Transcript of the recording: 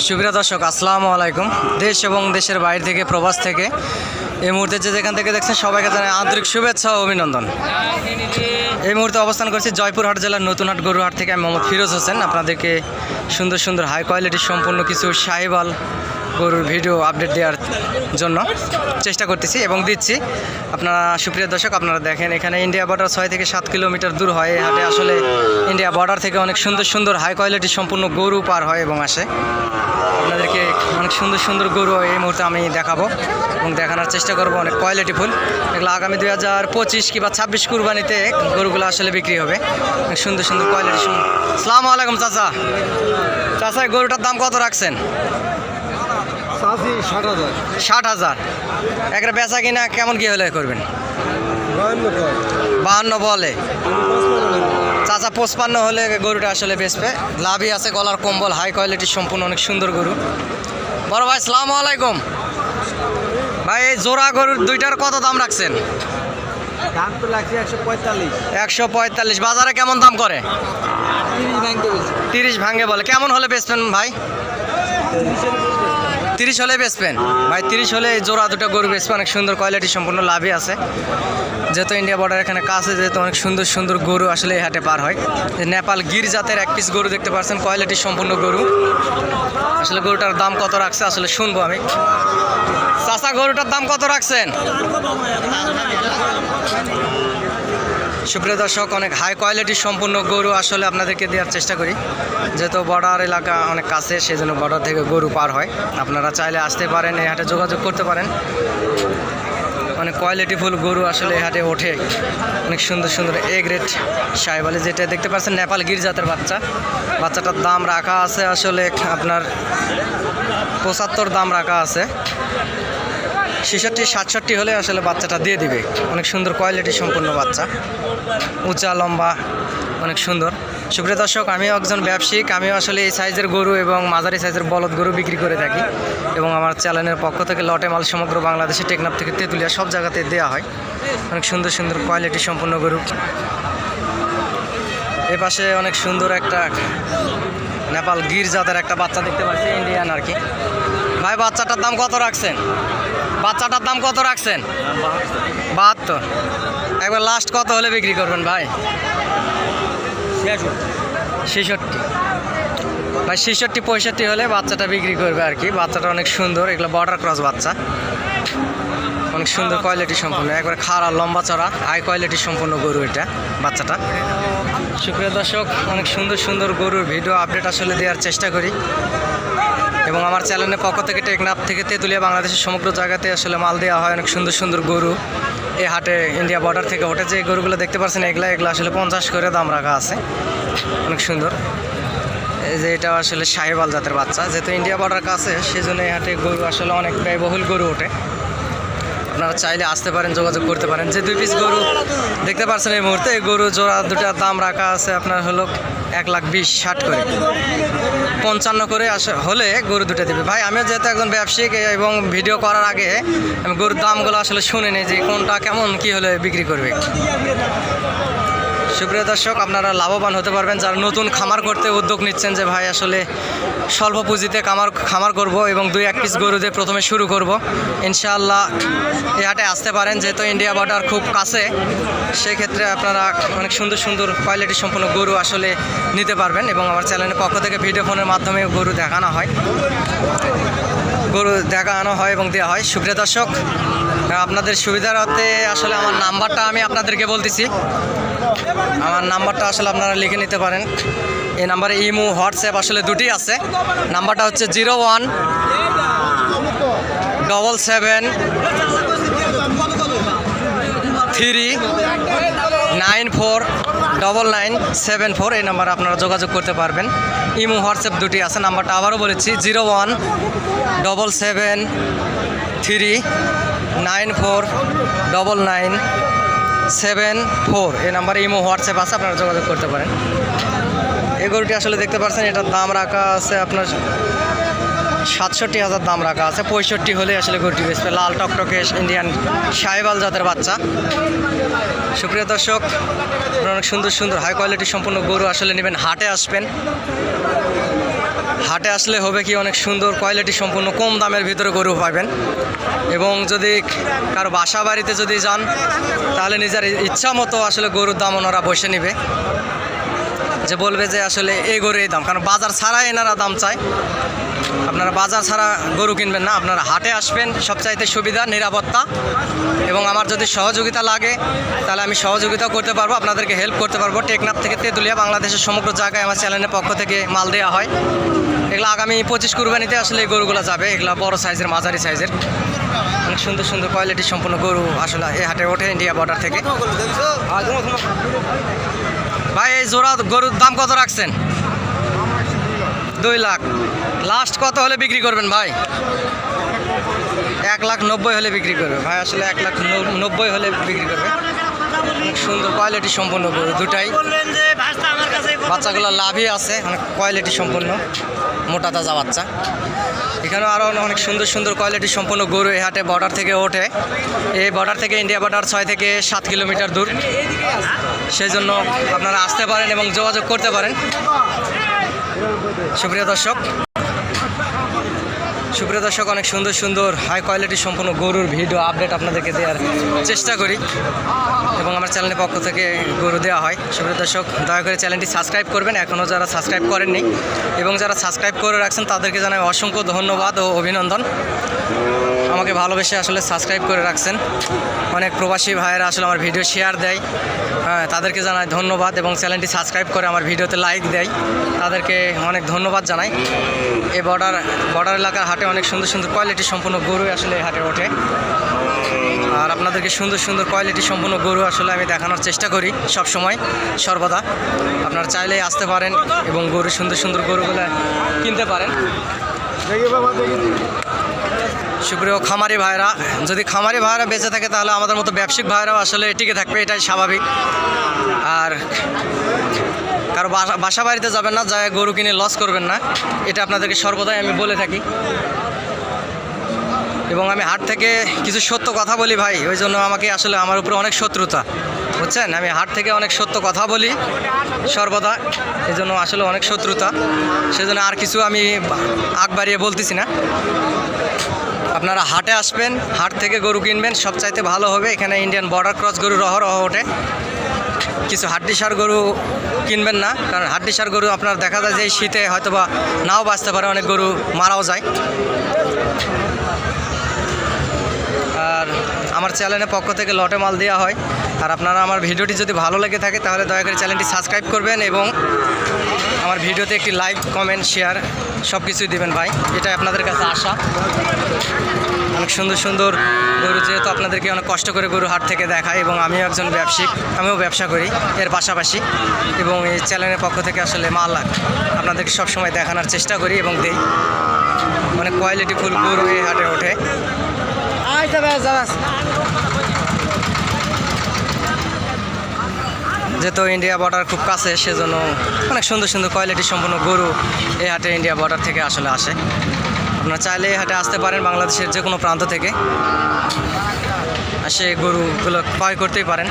সুপ্রিয় দর্শক, আসসালামু আলাইকুম। দেশ এবং দেশের বাইরে থেকে, প্রবাস থেকে এই মুহূর্তে যে যেখান থেকে দেখছেন সবাইকে জানাই আন্তরিক শুভেচ্ছা ও অভিনন্দন। এই মুহূর্তে অবস্থান করছি জয়পুরহাট জেলার নতুনহাট গরুহাট থেকে। আমি মোহাম্মদ ফিরোজ হোসেন আপনাদেরকে সুন্দর সুন্দর হাই কোয়ালিটির সম্পূর্ণ কিছু শাহিওয়াল গরুর ভিডিও আপডেট দেওয়ার জন্য চেষ্টা করতেছি এবং দিচ্ছি। আপনারা সুপ্রিয় দর্শক, আপনারা দেখেন এখানে ইন্ডিয়া বর্ডার 6 থেকে 7 কিলোমিটার দূর হয়। এই হাটে আসলে ইন্ডিয়া বর্ডার থেকে অনেক সুন্দর সুন্দর হাই কোয়ালিটির সম্পূর্ণ গরু পার হয় এবং আসে। আপনাদেরকে অনেক সুন্দর সুন্দর গরু এই মুহূর্তে আমি দেখাবো এবং দেখানোর চেষ্টা করবো। অনেক কোয়ালিটিফুল এগুলো আগামী 2025 কিংবা 26 কুরবানিতে গরুগুলো আসলে বিক্রি হবে। অনেক সুন্দর সুন্দর কোয়ালিটি। আসসালামু আলাইকুম চাচা। চাচা, গরুটার দাম কত রাখছেন? 60,000। একটা বেচা কিনা কেমন কি হলে করবেন? 52 বলে চাচা। 55 হলে গরুটা আসলে বেচবে। লাভই আছে, গলার কম্বল, হাই কোয়ালিটির সম্পূর্ণ অনেক সুন্দর গরু। বড় ভাই আসসালামু আলাইকুম। ভাই, এই জোড়া গরুর দুইটার কত দাম রাখছেন? দাম তো লাগছে 145। বাজারে কেমন দাম করে? 30 ভাঙে বলে। কেমন হলে বেচবেন ভাই? 30 হলে বেচবেন ভাই। 30 হলে এই জোড়া দুটো গরু বেচবে। অনেক সুন্দর কোয়ালিটি সম্পূর্ণ, লাভই আছে। যেহেতু ইন্ডিয়া বর্ডার এখানে কাছে, যেহেতু অনেক সুন্দর সুন্দর গরু আসলে এই হাটে পার হয়। নেপাল গির জাতের এক পিস গরু দেখতে পাচ্ছেন, কোয়ালিটি সম্পূর্ণ গরু। আসলে গরুটার দাম কত রাখছে আসলে শুনবো আমি। চাচা, গরুটার দাম কত রাখছেন? সুপ্রিয় দর্শক, অনেক হাই কোয়ালিটির সম্পূর্ণ গরু আসলে আপনাদেরকে দেওয়ার চেষ্টা করি। যেহেতু বর্ডার এলাকা অনেক কাছে, সেই জন্য বর্ডার থেকে গরু পার হয়। আপনারা চাইলে আসতে পারেন, এই হাটে যোগাযোগ করতে পারেন। অনেক কোয়ালিটিফুল গরু আসলে এই হাটে ওঠে। অনেক সুন্দর সুন্দর এ গ্রেড শাহিওয়াল, যেটা দেখতে পাচ্ছেন নেপাল গির জাতের বাচ্চা। বাচ্চাটার দাম রাখা আছে আসলে আপনার 75 দাম রাখা আছে। 66-67 হলে আসলে বাচ্চাটা দিয়ে দিবে। অনেক সুন্দর কোয়ালিটি সম্পূর্ণ বাচ্চা, উঁচা লম্বা, অনেক সুন্দর। সুপ্রিয় দর্শক, আমিও একজন ব্যবসায়িক। আমিও আসলে এই সাইজের গরু এবং মাঝারি সাইজের বলদ গরু বিক্রি করে থাকি এবং আমার চ্যানেলের পক্ষ থেকে লটে মাল সমগ্র বাংলাদেশে, টেকনাফ থেকে তেঁতুলিয়া সব জায়গাতে দেওয়া হয়। অনেক সুন্দর সুন্দর কোয়ালিটি সম্পূর্ণ গরু। এ পাশে অনেক সুন্দর একটা নেপাল গির জাতের একটা বাচ্চা দেখতে পাচ্ছি, ইন্ডিয়ান আর কি। ভাই, বাচ্চাটার দাম কত রাখছেন? বাচ্চাটার দাম কত রাখছেন? 72। একবার লাস্ট কত হলে বিক্রি করবেন ভাই? 66 ভাই। 66-65 হলে বাচ্চাটা বিক্রি করবে আর কি। বাচ্চাটা অনেক সুন্দর, এগুলো বর্ডার ক্রস বাচ্চা। অনেক সুন্দর কোয়ালিটি সম্পূর্ণ, একবারে খাড়া লম্বা চড়া হাই কোয়ালিটি সম্পূর্ণ গরু এটা বাচ্চাটা। সুপ্রিয় দর্শক, অনেক সুন্দর সুন্দর গরুর ভিডিও আপডেট আসলে দেওয়ার চেষ্টা করি এবং আমার চ্যানেলের পক্ষ থেকে টেকনাফ থেকে তেঁতুলিয়া বাংলাদেশের সমগ্র জায়গাতে আসলে মাল দেওয়া হয়। অনেক সুন্দর সুন্দর গরু এই হাটে ইন্ডিয়া বর্ডার থেকে ওঠে। যে গরুগুলো দেখতে পাচ্ছেন এগুলো আসলে 50 করে দাম রাখা আছে। অনেক সুন্দর। এই যে এটা আসলে শাহিওয়াল জাতের বাচ্চা। যেহেতু ইন্ডিয়া বর্ডার কাছে, সেই জন্য এই হাটে গরু আসলে অনেক ব্যয়বহুল গরু ওঠে। আপনারা চাইলে আসতে পারেন, যোগাযোগ করতে পারেন। যে 2 পিস গরু দেখতে পাচ্ছেন এই মুহূর্তে, এই গরু জোড়া দুটার দাম রাখা আছে আপনার হলো 1,20,60 করে। 55 করে হলে গরু দুটো দেবে ভাই। আমিও যেহেতু একজন ব্যবসায়িক এবং ভিডিও করার আগে আমি গরুর দামগুলো আসলে শুনে নিই যে কোনটা কেমন কি হলে বিক্রি করবে। সুপ্রিয় দর্শক, আপনারা লাভবান হতে পারবেন যারা নতুন খামার করতে উদ্যোগ নিচ্ছেন, যে ভাই আসলে স্বল্প পুঁজিতে খামার করব এবং 2-1 পিস গরু দিয়ে প্রথমে শুরু করব। ইনশাআল্লাহ এই হাটে আসতে পারেন। যেহেতু ইন্ডিয়া বর্ডার খুব কাছে, সেক্ষেত্রে আপনারা অনেক সুন্দর সুন্দর কোয়ালিটি সম্পূর্ণ গরু আসলে নিতে পারবেন এবং আমার চ্যানেলের পক্ষ থেকে ভিডিও ফোনের মাধ্যমে গরু দেখানো হয় এবং দেওয়া হয়। সুপ্রিয় দর্শক, আপনাদের সুবিধার্থে আসলে আমার নাম্বারটা আমি আপনাদেরকে বলতেছি। আমার নাম্বারটা আসলে আপনারা লিখে নিতে পারেন। এই নাম্বারে ইমো, হোয়াটসঅ্যাপ আসলে দুটি আছে। নাম্বারটা হচ্ছে 0177394994। এই নাম্বারে আপনারা যোগাযোগ করতে পারবেন। ইমো, হোয়াটসঅ্যাপ দুটি আছে। নাম্বারটা আবারও বলেছি 0177394994। এই নাম্বারে ইমো, হোয়াটসঅ্যাপ আছে, আপনারা যোগাযোগ করতে পারেন। এই গরুটি আসলে দেখতে পাচ্ছেন, এটার দাম রাখা আছে আপনার 67,000 দাম রাখা আছে। 65 হলে আসলে গরুটি বেচবে। লাল টকটকে ইন্ডিয়ান শাহিওয়াল জাতের বাচ্চা। সুপ্রিয় দর্শক, অনেক সুন্দর সুন্দর হাই কোয়ালিটি সম্পূর্ণ গরু আসলে নেবেন, হাটে আসবেন। হাটে আসলে হবে কি অনেক সুন্দর কোয়ালিটি সম্পূর্ণ কম দামের ভিতরে গরু পাবেন। এবং যদি কারো বাসা বাড়িতে যদি যান তাহলে নিজের ইচ্ছা মতো আসলে গরুর দাম ওনারা বসে নেবে, যে বলবে যে আসলে এই গরু এই দাম, কারণ বাজার ছাড়াই এনারা দাম চায়। আপনারা বাজার ছাড়া গরু কিনবেন না, আপনারা হাটে আসবেন, সবচাইতে সুবিধা নিরাপত্তা। এবং আমার যদি সহযোগিতা লাগে তাহলে আমি সহযোগিতাও করতে পারবো, আপনাদেরকে হেল্প করতে পারবো। টেকনাফ থেকে তেঁতুলিয়া বাংলাদেশের সমগ্র জায়গায় আমার চ্যানেলের পক্ষ থেকে মাল দেওয়া হয়। এগুলো আগামী 25 কুরবানিতে আসলে এই গরুগুলো যাবে। এগুলো বড় সাইজের, মাঝারি সাইজের, অনেক সুন্দর সুন্দর কোয়ালিটি সম্পূর্ণ গরু আসলে এই হাটে ওঠে ইন্ডিয়া বর্ডার থেকে। ভাই এই জোড়া গরুর দাম কত রাখছেন? 2 লাখ। লাস্ট কত হলে বিক্রি করবেন ভাই? 1,90,000 হলে বিক্রি করবে ভাই। আসলে 1,90,000 হলে বিক্রি করবে। অনেক সুন্দর কোয়ালিটি সম্পন্ন গরু দুটাই। বাচ্চাগুলো লাভই আছে, অনেক কোয়ালিটি সম্পন্ন মোটা তাজা বাচ্চা। এখানেও আরও অনেক সুন্দর সুন্দর কোয়ালিটি সম্পন্ন গরু এই হাটে বর্ডার থেকে ওঠে। এই বর্ডার থেকে ইন্ডিয়া বর্ডার 6 থেকে 7 কিলোমিটার দূর। সেই জন্য আপনারা আসতে পারেন এবং যোগাযোগ করতে পারেন। সুপ্রিয় দর্শক, অনেক সুন্দর সুন্দর হাই কোয়ালিটি সম্পন্ন গরুর ভিডিও আপডেট আপনাদেরকে দেওয়ার চেষ্টা করি এবং আমার চ্যানেলের পক্ষ থেকে গরু দেওয়া হয়। সুপ্রিয় দর্শক, দয়া করে চ্যানেলটি সাবস্ক্রাইব করবেন এখনও যারা সাবস্ক্রাইব করেননি, এবং যারা সাবস্ক্রাইব করে রাখছেন তাদেরকে জানাই অসংখ্য ধন্যবাদ ও অভিনন্দন। আমাকে ভালোবেসে আসলে সাবস্ক্রাইব করে রাখছেন। অনেক প্রবাসী ভাইয়েরা আসলে আমার ভিডিও শেয়ার দেয়, হ্যাঁ, তাদেরকে জানাই ধন্যবাদ। এবং চ্যানেলটি সাবস্ক্রাইব করে আমার ভিডিওতে লাইক দেয়, তাদেরকে অনেক ধন্যবাদ জানাই। এই বর্ডার এলাকার হাটে অনেক সুন্দর সুন্দর কোয়ালিটি সম্পন্ন গরু আসলে এই হাটে ওঠে। আর আপনাদেরকে সুন্দর সুন্দর কোয়ালিটি সম্পন্ন গরু আসলে আমি দেখানোর চেষ্টা করি সব সময় সর্বদা। আপনারা চাইলেই আসতে পারেন এবং গরু সুন্দর সুন্দর গরুগুলো কিনতে পারেন। সুপ্রিয় খামারি ভাইরা, যদি খামারি ভাইরা বেঁচে থাকে তাহলে আমাদের মতো ব্যবসায়িক ভাইরাও আসলে টিকে থাকবে, এটাই স্বাভাবিক। আর কারো বাসা বাড়িতে যাবেন না, যায় গরু কিনে লস করবেন না, এটা আপনাদেরকে সর্বদাই আমি বলে থাকি। এবং আমি হাট থেকে কিছু সত্য কথা বলি ভাই, ওই জন্য আমাকে আসলে আমার উপরে অনেক শত্রুতা, বুঝছেন? আমি হাট থেকে অনেক সত্য কথা বলি সর্বদা, এই জন্য আসলে অনেক শত্রুতা। সেজন্য আর কিছু আমি আগ বাড়িয়ে বলতেছি না। আপনারা হাটে আসবেন, হাট থেকে গরু কিনবেন, সবচাইতে ভালো হবে। এখানে ইন্ডিয়ান বর্ডার ক্রস গরু রহ ওঠে। কিছু হাড্ডিসার গরু কিনবেন না, কারণ হাড্ডিসার গরু আপনার দেখা যায় যে এই শীতে হয়তো বা নাও বাঁচতে পারে, অনেক গরু মারাও যায়। আর আমার চ্যানেলের পক্ষ থেকে লটে মাল দেওয়া হয়। আর আপনারা আমার ভিডিওটি যদি ভালো লেগে থাকে তাহলে দয়া করে চ্যানেলটি সাবস্ক্রাইব করবেন এবং আমার ভিডিওতে একটি লাইক, কমেন্ট, শেয়ার সব কিছুই দেবেন ভাই, এটাই আপনাদের কাছে আশা। অনেক সুন্দর সুন্দর গরু, যেহেতু আপনাদেরকে অনেক কষ্ট করে গরু হাট থেকে দেখায় এবং আমিও একজন ব্যবসায়িক, আমিও ব্যবসা করি এর পাশাপাশি, এবং এই চ্যানেলের পক্ষ থেকে আসলে মাল আপনাদেরকে সবসময় দেখানোর চেষ্টা করি এবং দেই। অনেক কোয়ালিটি ফুল গরু এই হাটে ওঠে। যেহেতু ইন্ডিয়া বর্ডার খুব কাছে, সেজন্য অনেক সুন্দর সুন্দর কোয়ালিটি সম্পন্ন গরু এই হাটে ইন্ডিয়া বর্ডার থেকে আসলে আসে। আপনারা চাইলে এই হাটে আসতে পারেন, বাংলাদেশের যে কোনো প্রান্ত থেকে আসে গরুগুলো ক্রয় করতেই পারেন।